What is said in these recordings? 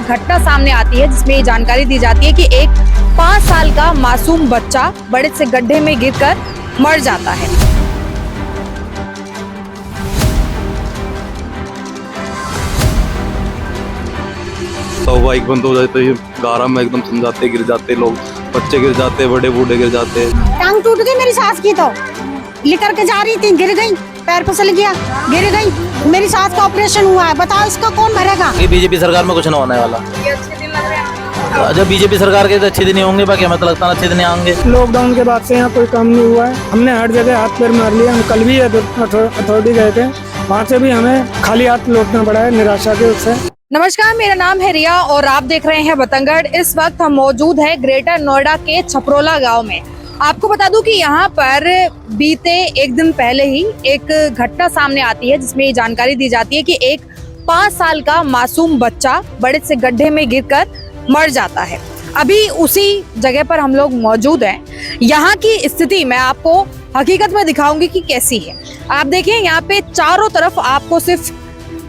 घटना सामने आती है जिसमें ये जानकारी दी जाती है कि एक 5 साल का मासूम बच्चा बड़े से गड्ढे में गिरकर मर जाता है। तो बाइक बंद हो जाए तो ये गारा में एकदम समझाते गिर जाते लोग, बच्चे गिर जाते, बड़े बूढ़े गिर जाते। टांग टूट गई मेरी सास की, तो लेकर के जा रही थी, गिर गई, पैर फिसल गया, गिर गई। मेरी सास का ऑपरेशन हुआ है, बताओ इसका कौन भरेगा? बीजेपी सरकार में कुछ न होने वाला। ये अच्छे दिन लग रहे हैं जब बीजेपी सरकार के तो अच्छे दिन ही होंगे, बाकी हमें तो लगता है अच्छे दिन आएंगे। लॉकडाउन के बाद से यहाँ कोई काम नहीं हुआ है। हमने हर जगह हाथ पैर मार लिया। हम कल भी अथॉरिटी गए थे, वहाँ से भी हमें खाली हाथ लौटना पड़ा है निराशा के उससे। नमस्कार, मेरा नाम है रिया और आप देख रहे हैं बतंगड़। इस वक्त हम मौजूद हैं ग्रेटर नोएडा के छपरोला गांव में। आपको बता दूं कि यहाँ पर बीते एक दिन पहले ही एक घटना सामने आती है जिसमें ये जानकारी दी जाती है कि एक 5 साल का मासूम बच्चा बड़े से गड्ढे में गिरकर मर जाता है। अभी उसी जगह पर हम लोग मौजूद हैं। यहाँ की स्थिति मैं आपको हकीकत में दिखाऊंगी कि कैसी है। आप देखिए, यहाँ पे चारों तरफ आपको सिर्फ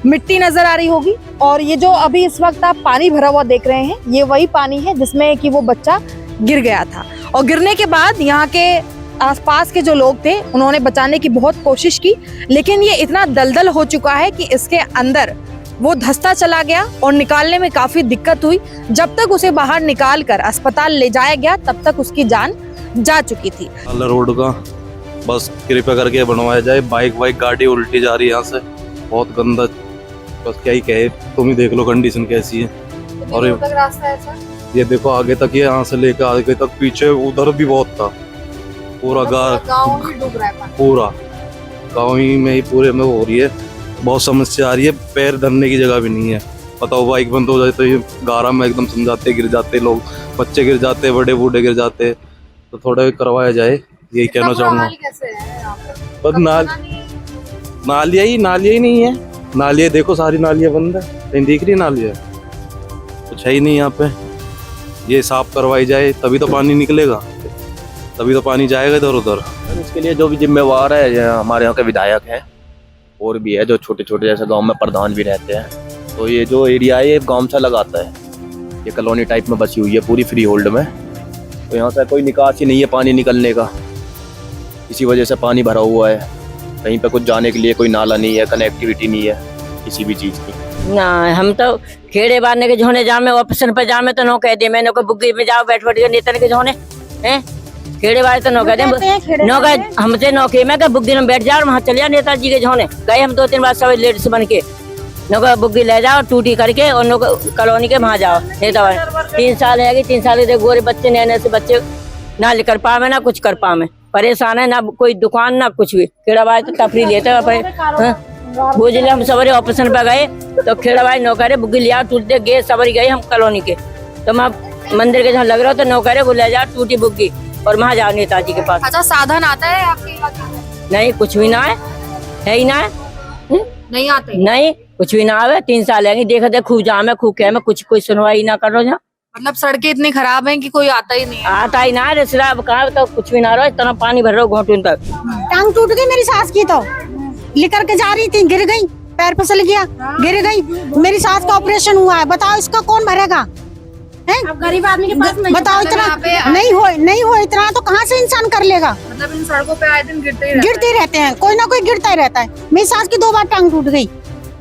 मिट्टी नजर आ रही होगी और ये जो अभी इस वक्त आप पानी भरा हुआ देख रहे हैं, ये वही पानी है जिसमें कि वो बच्चा गिर गया था। और गिरने के बाद यहाँ के आसपास के जो लोग थे उन्होंने बचाने की बहुत कोशिश की, लेकिन ये इतना दलदल हो चुका है कि इसके अंदर वो धंसता चला गया और निकालने में काफी दिक्कत हुई। जब तक उसे बाहर निकाल कर अस्पताल ले जाया गया तब तक उसकी जान जा चुकी थी। रोड का बस कृपया करके बनवाया जाए। बाइक गाड़ी उल्टी जा रही है यहाँ से, बहुत गंदा। बस क्या ही कहे, तुम ही देख लो कंडीशन कैसी है। और रास्ता है सर? ये देखो आगे तक, ये यहाँ से लेकर आगे तक, पीछे उधर भी बहुत था। पूरा गाँव ही डूब रहा है, पूरा गाँव ही में ही पूरे में हो रही है। बहुत समस्या आ रही है, पैर धरने की जगह भी नहीं है। बताओ, बाइक बंद हो जाए तो ये गारा में एकदम समझाते गिर जाते लोग, बच्चे गिर जाते, बड़े बूढ़े गिर जाते। तो थोड़ा करवाया जाए, यही कहना चाहूँगा। पर नालियाँ ही नहीं है। नालियाँ देखो, सारी नालियाँ बंद है, कहीं दिख रही नालियाँ? कुछ है ही नहीं यहाँ पे। ये साफ करवाई जाए तभी तो पानी निकलेगा, तभी तो पानी जाएगा इधर उधर। इसके लिए जो भी जिम्मेवार है, ये हमारे यहाँ के विधायक हैं और भी है, जो छोटे छोटे जैसे गांव में प्रधान भी रहते हैं। तो ये जो एरिया है ये गांव सा लगाता है, ये कॉलोनी टाइप में बसी हुई है पूरी फ्री होल्ड में। तो यहाँ से कोई निकास ही नहीं है पानी निकलने का, इसी वजह से पानी भरा हुआ है। कहीं पे कुछ जाने के लिए कोई नाला नहीं है, कनेक्टिविटी नहीं है किसी भी चीज़ की। ना हम तो खेड़े बांधने के जोने जामे, ऑपरेशन पे जामे तो नो कह दे, मैंने को बुग्गी में जाओ बैठ के नेतन के जोने हैं खेड़े वाले तो नो कह दे, नो कह हमसे नो कहे मैं बुग्गी में बैठ जाओ, वहाँ चले जाओ नेताजी के जोने। गए हम 2-3 बार सब लेडीज बन के, नो कह बुग्गी ले जाओ टूटी करके और नो कॉलोनी के वहाँ जाओ नेता। 3 साल है, 3 साल के गोरे बच्चे नए से बच्चे ना लेकर पावे ना कुछ कर पावे, परेशान है, ना कोई दुकान ना कुछ भी। खेड़ा वाले तो तफरी लेते हैं। वो जिले हम सवेरे ऑपरेशन पे गए तो खेड़ा भाई नौकरे बुग्गी लिया टूट दे गए, सवेरे गए हम कॉलोनी के, तो मैं मंदिर के जहाँ लग रहा हो तो नौकरे वो ले जा टूटी बुग्गी और वहाँ जाओ नेताजी के पास। अच्छा, साधन आता है आपके इलाके में? नहीं, कुछ भी ना है ही ना है। नहीं आते? नहीं, कुछ भी ना आवे। 3 साल है, देखा दे खूब जाम है, खूब क्या में कुछ कोई सुनवाई ना करो। जहाँ मतलब सड़कें इतनी खराब हैं कि कोई आता ही नहीं है। आता ही ना है, रिश्तेदार कहा तो कुछ भी ना रहो, इतना पानी भर रहा घोटून तक। टांग टूट गई मेरी सास की, तो लेकर के जा रही थी, गिर गई, पैर फिसल गया, गिर गई। मेरी सास का ऑपरेशन हुआ है, बताओ इसका कौन भरेगा? हैं? अब गरीब आदमी के पास नहीं, बताओ, इतना नहीं हो इतना तो कहाँ से इंसान कर लेगा? मतलब इन सड़कों पे आए दिन गिरते रहते हैं, कोई ना कोई गिरता ही रहता है। मेरी सास की 2 बार टांग टूट गई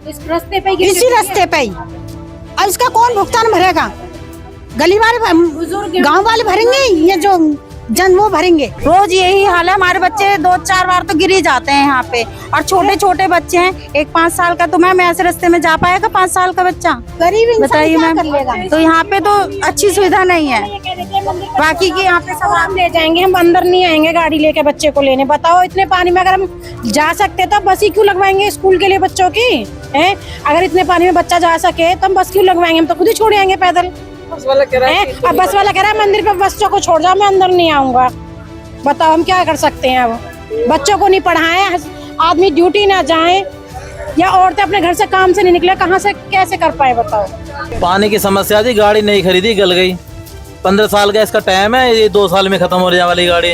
इस रास्ते पे, इसी रास्ते पे ही। अब इसका कौन भुगतान भरेगा? गली वाले, गाँव वाले भरेंगे, ये जो जन वो भरेंगे। रोज यही हाल है, हमारे बच्चे 2-4 बार तो गिर ही जाते हैं यहाँ पे, और छोटे छोटे बच्चे हैं। एक 5 साल का, तो मैम ऐसे रास्ते में जा पाएगा 5 साल का बच्चा? गरीब बताइए मैम। तो यहाँ पे तो अच्छी सुविधा नहीं है, बाकी की यहाँ पे सब हम ले जाएंगे, हम अंदर नहीं आएंगे गाड़ी लेके बच्चे को लेने। बताओ, इतने पानी में अगर हम जा सकते तो बस ही क्यों लगवाएंगे स्कूल के लिए बच्चों की? है, अगर इतने पानी में बच्चा जा सके तो हम बस क्यों लगवाएंगे? हम तो खुद ही छोड़ आएंगे पैदल। अब बस वाला कह रहा है मंदिर पे बच्चों को छोड़ जाओ, मैं अंदर नहीं आऊंगा। बताओ, हम क्या कर सकते हैं? अब बच्चों को नहीं पढ़ाएं, आदमी ड्यूटी ना जाए, या औरतें अपने घर से काम से नहीं निकले, कहाँ से कैसे कर पाए? बताओ। पानी की समस्या थी, गाड़ी नहीं खरीदी, गल गई। 15 साल का इसका टाइम है, ये 2 साल में खत्म हो जाने वाली गाड़ी।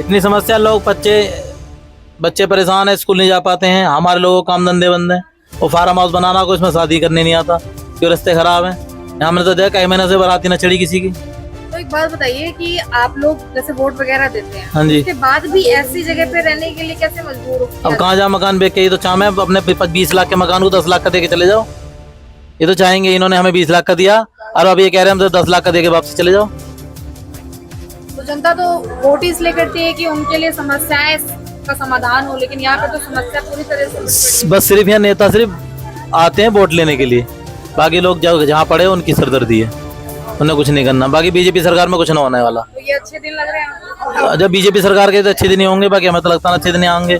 इतनी समस्या, लोग बच्चे परेशान है, स्कूल नहीं जा पाते हैं। हमारे लोगों काम धंधे बंद है, वो फार्म हाउस बनाना को, इसमें शादी करने नहीं आता क्यों? रास्ते खराब है। यहाँ मैंने तो देखा कई महीने से बाराती न चढ़ी किसी की। तो एक बात बताइए कि आप लोग जैसे वोट वगैरह देते हैं, हाँ जी। उसके बाद भी ऐसी जगह पे रहने के लिए कैसे मजबूर हो? अब कहाँ जा मकान बेच के, ये तो चाहे अपने 20 लाख के मकान को 10 लाख का दे के चले जाओ। ये तो चाहेंगे, इन्होंने हमें 20 लाख का दिया और अब ये कह रहे हैं हमसे 10 लाख का दे के वापस चले जाओ। तो जनता तो वोट इसलिए करती है कि उनके लिए समस्याएं का समाधान हो, लेकिन यहाँ पे तो समस्या पूरी तरह से बस सिर्फ यहाँ नेता सिर्फ आते हैं वोट लेने के लिए, बाकी लोग जहाँ पड़े उनकी सरदर्दी है, उन्हें कुछ नहीं करना। बाकी बीजेपी सरकार में कुछ ना होने वाला। तो ये अच्छे दिन लग रहे हैं। जब बीजेपी सरकार के तो अच्छे दिन ही होंगे, बाकी हमें तो लगता है अच्छे दिन आएंगे।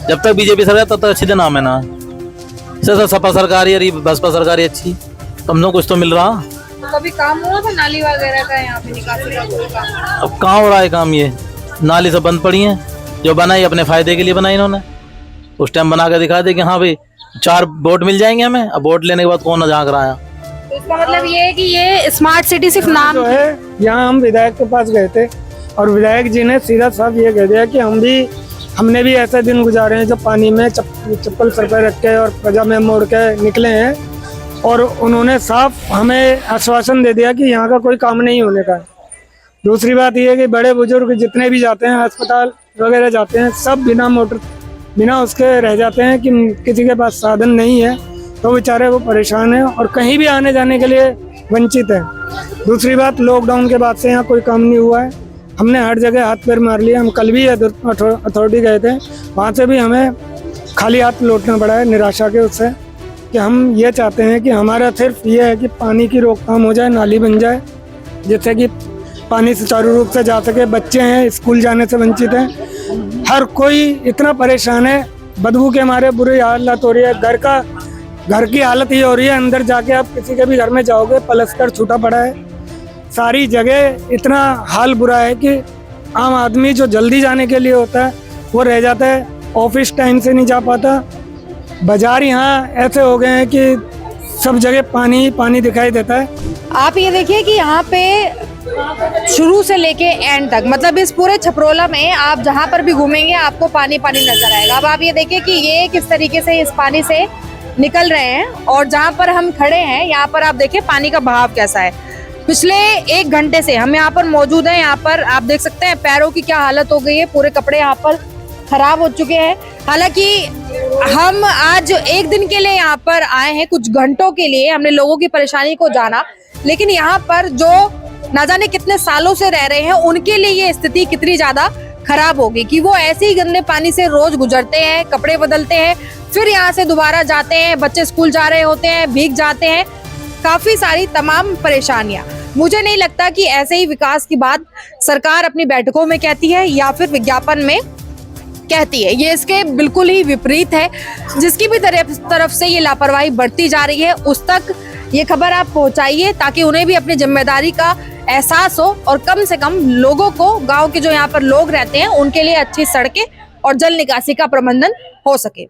जब तक बीजेपी सरकार तब तक अच्छे दिन आमे ना। सपा सरकार या बसपा सरकार अच्छी, तुम लोग कुछ तो मिल रहा। तो कभी काम हुआ था नाली वगैरह का, यहाँ पे निकासी का कोई काम? अब कहाँ हो रहा है काम? ये नाली सब बंद पड़ी है, जो बनाई अपने फायदे के लिए बनाई इन्होंने। उस टाइम बना कर दिखा दे कि हाँ भाई 4 वोट मिल जाएंगे हमें, अब वोट लेने के बाद कौन झांक रहा है। तो इसका मतलब ये है कि ये स्मार्ट सिटी सिर्फ नाम जो है, यहाँ हम विधायक के पास गए थे और विधायक जी ने सीधा साफ ये कह दिया कि हमने भी ऐसे दिन गुजारे हैं जब पानी में चप्पल सर पे रख के और प्रजा में मोड़ के निकले हैं, और उन्होंने साफ हमें आश्वासन दे दिया कि यहाँ का कोई काम नहीं होने का है। दूसरी बात यह है कि बड़े बुजुर्ग जितने भी जाते हैं अस्पताल वगैरह जाते हैं, सब बिना उसके रह जाते हैं कि किसी के पास साधन नहीं है तो बेचारे वो परेशान हैं और कहीं भी आने जाने के लिए वंचित है। दूसरी बात, लॉकडाउन के बाद से यहाँ कोई काम नहीं हुआ है। हमने हर जगह हाथ पैर मार लिया। हम कल भी अथॉरिटी गए थे, वहाँ से भी हमें खाली हाथ लौटना पड़ा है निराशा के उससे, कि हम ये चाहते हैं कि हमारा सिर्फ ये है कि पानी की रोकथाम हो जाए, नाली बन जाए जिससे कि पानी सुचारू रूप से जा सके। बच्चे हैं स्कूल जाने से वंचित हैं, हर कोई इतना परेशान है, बदबू के मारे बुरी हालत हो रही है। घर की हालत ये हो रही है, अंदर जाके आप किसी के भी घर में जाओगे पलस्तर छूटा पड़ा है, सारी जगह इतना हाल बुरा है कि आम आदमी जो जल्दी जाने के लिए होता है वो रह जाता है, ऑफिस टाइम से नहीं जा पाता। बाजार यहाँ ऐसे हो गए हैं कि सब जगह पानी ही पानी दिखाई देता है। आप ये देखिए कि यहाँ पे शुरू से लेके एंड तक, मतलब इस पूरे छपरोला में आप जहाँ पर भी घूमेंगे आपको पानी पानी नजर आएगा। अब आप ये देखिए कि ये किस तरीके से इस पानी से निकल रहे हैं और जहाँ पर हम खड़े हैं यहाँ पर आप देखिए पानी का बहाव कैसा है। पिछले 1 घंटे से हम यहाँ पर मौजूद हैं। यहाँ पर आप देख सकते हैं पैरों की क्या हालत हो गई है, पूरे कपड़े यहाँ पर खराब हो चुके हैं। हालांकि हम आज 1 दिन के लिए यहाँ पर आए हैं, कुछ घंटों के लिए हमने लोगों की परेशानी को जाना, लेकिन यहाँ पर जो ना जाने कितने सालों से रह रहे हैं उनके लिए ये स्थिति कितनी ज्यादा खराब होगी कि वो ऐसे ही गंदे पानी से रोज गुजरते हैं, कपड़े बदलते हैं, फिर यहाँ से दोबारा जाते हैं, बच्चे स्कूल जा रहे होते हैं, भीग जाते हैं, काफी सारी तमाम परेशानियां। मुझे नहीं लगता कि ऐसे ही विकास की बात सरकार अपनी बैठकों में कहती है या फिर विज्ञापन में कहती है, ये इसके बिल्कुल ही विपरीत है। जिसकी भी तरफ से ये लापरवाही बढ़ती जा रही है उस तक ये खबर आप पहुंचाइए ताकि उन्हें भी अपनी जिम्मेदारी का एहसास हो और कम से कम लोगों को, गांव के जो यहाँ पर लोग रहते हैं उनके लिए अच्छी सड़कें और जल निकासी का प्रबंधन हो सके।